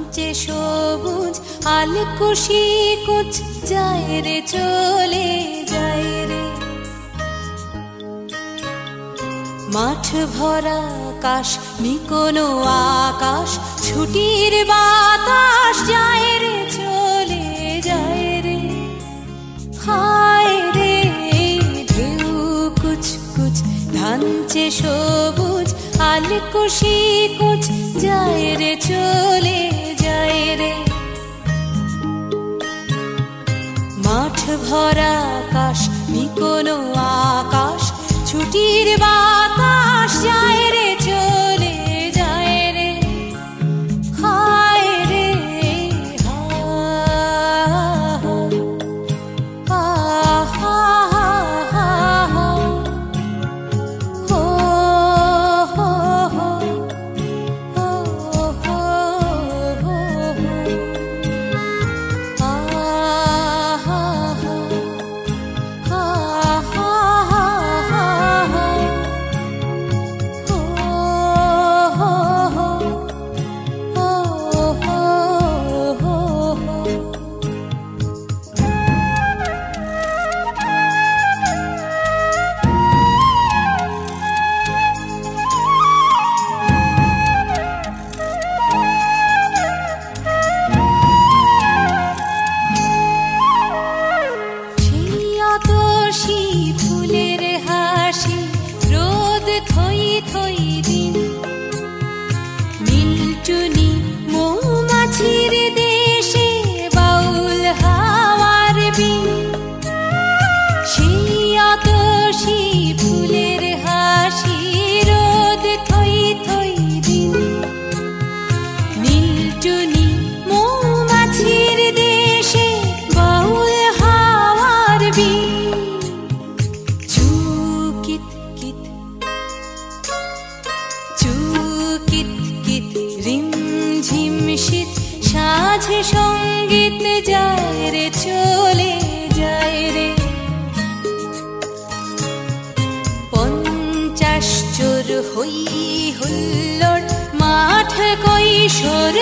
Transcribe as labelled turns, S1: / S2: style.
S1: ধানচে সবুজ আলকুশি কুচ যায় রে চলে যায় রে। মাঠ ভরা কাশ নিকোনো আকাশ ছুটির বাতাস যায় রে চলে যায় রে। হায় রে ঢেউ কুচ কুচ ধানচে সবুজ আলকুশি কুচ যায় রে চলে যায় রে। মাঠ ভরা আকাশ নিকোনো আকাশ ছুটির বাতাস যায় রে চলে যায় রে। হায় রে ফুলের হাসি রোদ থই থই দিন নীলটুনি মৌমাছির দেশে বাউল হাওয়ার বিন। সেই আতশি ফুলের হাসি রোদ থই থই দিন নীলটুনি মৌমাছির দেশে বাউল হাওয়ার বিন। সাঝে সঙ্গীত যায় রে চলে যায় রে। 50 চোর হই হুল্লোড় মাঠ কৈশোর।